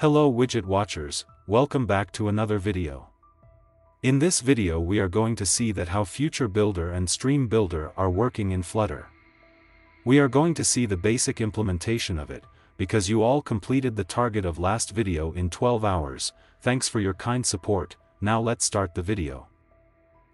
Hello widget watchers, welcome back to another video. In this video we are going to see that how FutureBuilder and StreamBuilder are working in Flutter. We are going to see the basic implementation of it, because you all completed the target of last video in 12 hours, thanks for your kind support. Now let's start the video.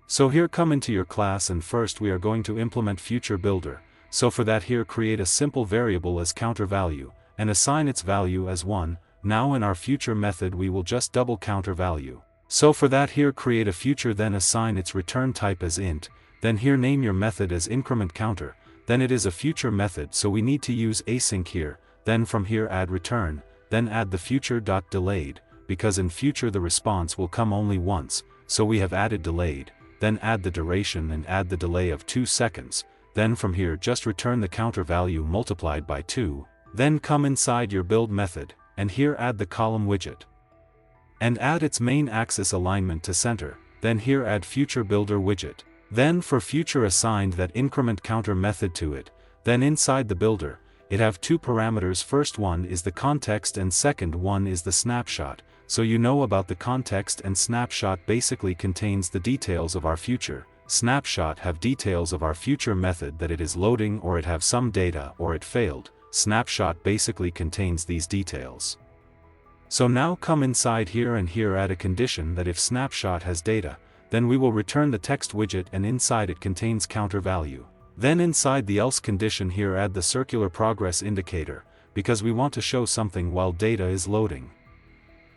So here come into your class, and first we are going to implement FutureBuilder. So for that, here create a simple variable as counter value, and assign its value as 1. Now in our future method we will just double counter value. So for that, here create a future, then assign its return type as int, then here name your method as increment counter, then it is a future method, so we need to use async here, then from here add return, then add the future.delayed, because in future the response will come only once, so we have added delayed, then add the duration and add the delay of 2 seconds, then from here just return the counter value multiplied by 2, then come inside your build method, and here add the column widget. And add its main axis alignment to center, then here add FutureBuilder widget. Then for future assigned that increment counter method to it, then inside the builder, it have two parameters, first one is the context and second one is the snapshot, so you know about the context, and snapshot basically contains the details of our future. Snapshot have details of our future method, that it is loading or it have some data or it failed. Snapshot basically contains these details. So now come inside here and here add a condition that if snapshot has data, then we will return the text widget and inside it contains counter value. Then inside the else condition here add the circular progress indicator, because we want to show something while data is loading.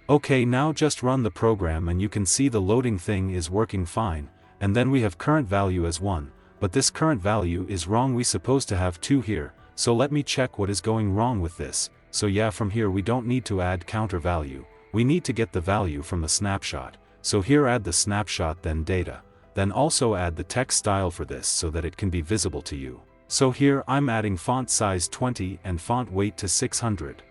Okay, now just run the program and you can see the loading thing is working fine, and then we have current value as 1, but this current value is wrong, we supposed to have 2 here. So let me check what is going wrong with this. So yeah, from here we don't need to add counter value, we need to get the value from the snapshot. So here add the snapshot then data, then also add the text style for this so that it can be visible to you. So here I'm adding font size 20 and font weight to 600.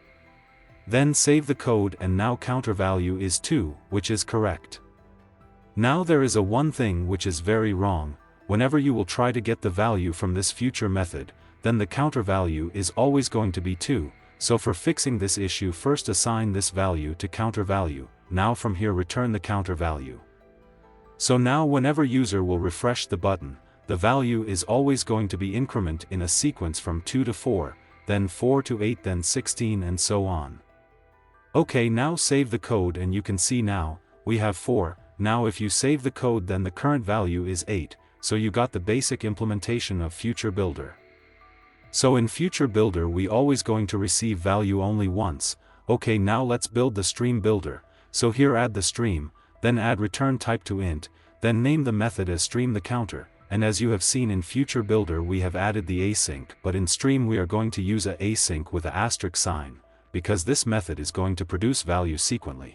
Then save the code, and now counter value is 2, which is correct. Now there is a one thing which is very wrong. Whenever you will try to get the value from this future method, then the counter value is always going to be 2, so for fixing this issue, first assign this value to counter value, now from here return the counter value. So now whenever user will refresh the button, the value is always going to be increment in a sequence from 2 to 4, then 4 to 8, then 16, and so on. Okay, now save the code and you can see now, we have 4, now if you save the code then the current value is 8, so you got the basic implementation of FutureBuilder. So in FutureBuilder we always going to receive value only once. Okay, now let's build the StreamBuilder. So here add the stream, then add return type to int, then name the method as stream the counter, and as you have seen in FutureBuilder we have added the async, but in stream we are going to use a async with a asterisk sign, because this method is going to produce value sequentially.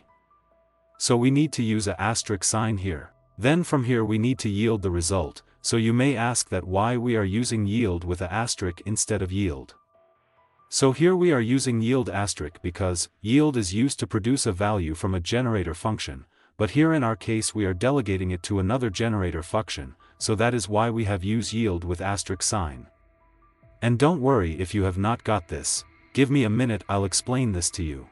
So we need to use a asterisk sign here. Then from here we need to yield the result. So you may ask that why we are using yield with a asterisk instead of yield. So here we are using yield asterisk because yield is used to produce a value from a generator function, but here in our case we are delegating it to another generator function, so that is why we have used yield with asterisk sign. And don't worry if you have not got this, give me a minute, I'll explain this to you.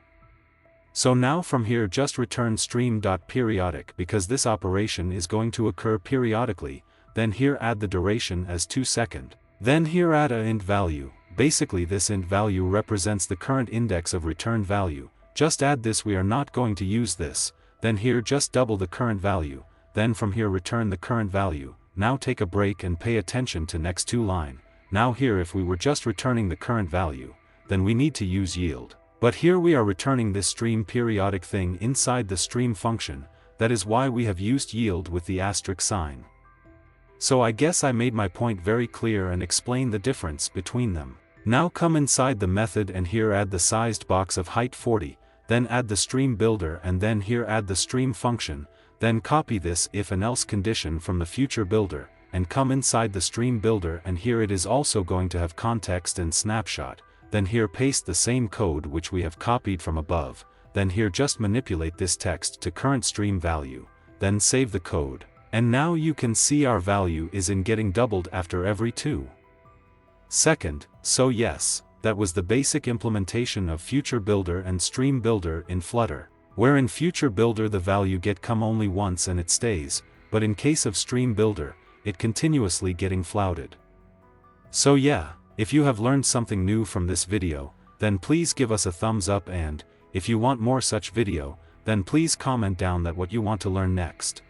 So now from here just return stream.periodic, because this operation is going to occur periodically. Then here add the duration as 2 seconds. Then here add a int value, basically this int value represents the current index of return value, just add this, we are not going to use this, then here just double the current value, then from here return the current value. Now take a break and pay attention to next 2 line. Now here if we were just returning the current value, then we need to use yield, but here we are returning this stream periodic thing inside the stream function, that is why we have used yield with the asterisk sign. So I guess I made my point very clear and explained the difference between them. Now come inside the method and here add the sized box of height 40, then add the StreamBuilder and then here add the stream function, then copy this if and else condition from the FutureBuilder, and come inside the StreamBuilder and here it is also going to have context and snapshot, then here paste the same code which we have copied from above, then here just manipulate this text to current stream value, then save the code. And now you can see our value is in getting doubled after every 2 seconds, so yes, that was the basic implementation of FutureBuilder and StreamBuilder in Flutter, where in FutureBuilder the value get come only once and it stays, but in case of StreamBuilder, it continuously getting flouted. So yeah, if you have learned something new from this video, then please give us a thumbs up, and if you want more such video, then please comment down that what you want to learn next.